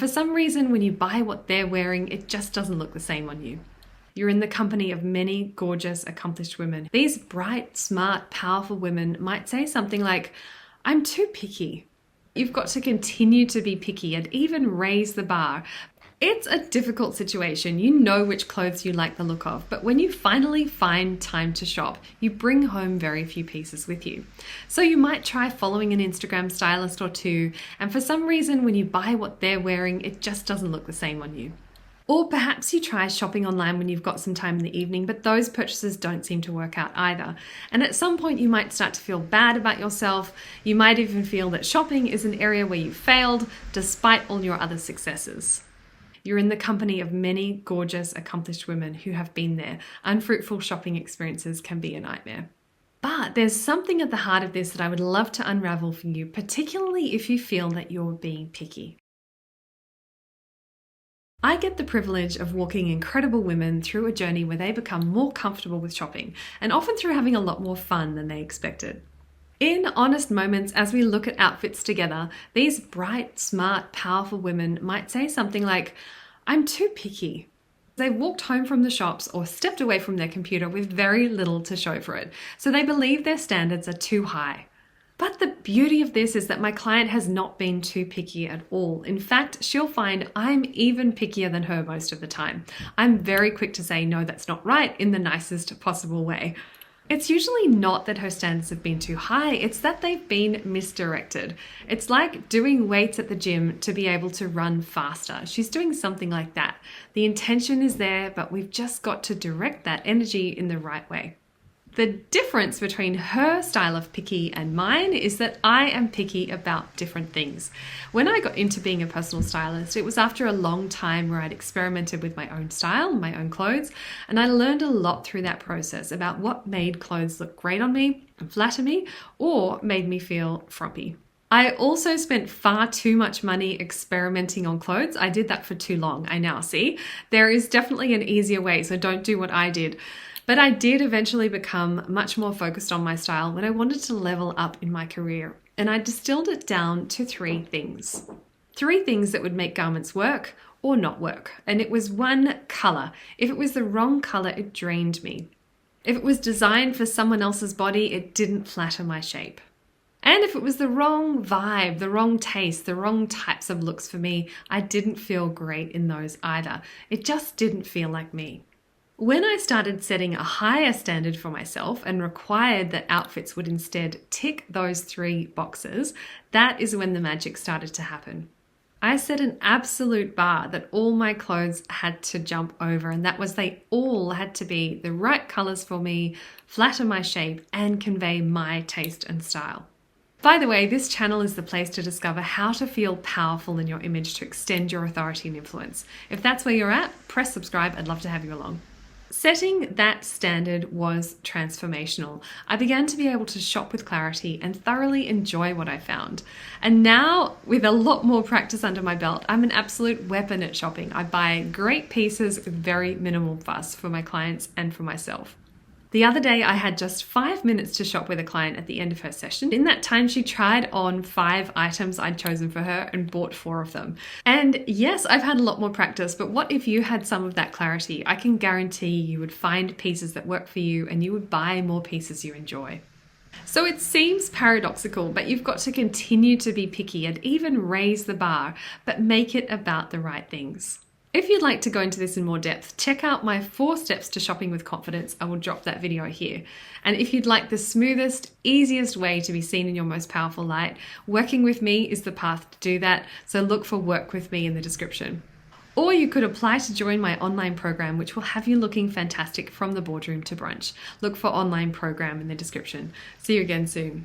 For some reason, when you buy what they're wearing, it just doesn't look the same on you. You're in the company of many gorgeous, accomplished women. These bright, smart, powerful women might say something like, "I'm too picky." You've got to continue to be picky and even raise the bar. It's a difficult situation. You know which clothes you like the look of, but when you finally find time to shop, you bring home very few pieces with you. So you might try following an Instagram stylist or two, and for some reason, when you buy what they're wearing, it just doesn't look the same on you. Or perhaps you try shopping online when you've got some time in the evening, but those purchases don't seem to work out either. And at some point you might start to feel bad about yourself. You might even feel that shopping is an area where you failed despite all your other successes. You're in the company of many gorgeous, accomplished women who have been there. Unfruitful shopping experiences can be a nightmare. But there's something at the heart of this that I would love to unravel for you, particularly if you feel that you're being picky. I get the privilege of walking incredible women through a journey where they become more comfortable with shopping, and often through having a lot more fun than they expected. In honest moments, as we look at outfits together, these bright, smart, powerful women might say something like, "I'm too picky." They've walked home from the shops or stepped away from their computer with very little to show for it, so they believe their standards are too high. But the beauty of this is that my client has not been too picky at all. In fact, she'll find I'm even pickier than her most of the time. I'm very quick to say, "No, that's not right," in the nicest possible way. It's usually not that her standards have been too high, it's that they've been misdirected. It's like doing weights at the gym to be able to run faster. She's doing something like that. The intention is there, but we've just got to direct that energy in the right way. The difference between her style of picky and mine is that I am picky about different things. When I got into being a personal stylist, it was after a long time where I'd experimented with my own style, my own clothes, and I learned a lot through that process about what made clothes look great on me and flatter me, or made me feel frumpy. I also spent far too much money experimenting on clothes. I did that for too long, I now see. There is definitely an easier way, so don't do what I did. But I did eventually become much more focused on my style when I wanted to level up in my career. And I distilled it down to 3 things. 3 things that would make garments work or not work. And it was 1, color. If it was the wrong color, it drained me. If it was designed for someone else's body, it didn't flatter my shape. And if it was the wrong vibe, the wrong taste, the wrong types of looks for me, I didn't feel great in those either. It just didn't feel like me. When I started setting a higher standard for myself and required that outfits would instead tick those 3 boxes, that is when the magic started to happen. I set an absolute bar that all my clothes had to jump over, and that was they all had to be the right colors for me, flatter my shape, and convey my taste and style. By the way, this channel is the place to discover how to feel powerful in your image to extend your authority and influence. If that's where you're at, press subscribe. I'd love to have you along. Setting that standard was transformational. I began to be able to shop with clarity and thoroughly enjoy what I found. And now, with a lot more practice under my belt, I'm an absolute weapon at shopping. I buy great pieces with very minimal fuss for my clients and for myself. The other day, I had just 5 minutes to shop with a client at the end of her session. In that time, she tried on 5 items I'd chosen for her and bought 4 of them. And yes, I've had a lot more practice, but what if you had some of that clarity? I can guarantee you would find pieces that work for you and you would buy more pieces you enjoy. So it seems paradoxical, but you've got to continue to be picky and even raise the bar, but make it about the right things. If you'd like to go into this in more depth, check out my 4 steps to shopping with confidence. I will drop that video here. And if you'd like the smoothest, easiest way to be seen in your most powerful light, working with me is the path to do that. So look for Work With Me in the description. Or you could apply to join my online program, which will have you looking fantastic from the boardroom to brunch. Look for online program in the description. See you again soon.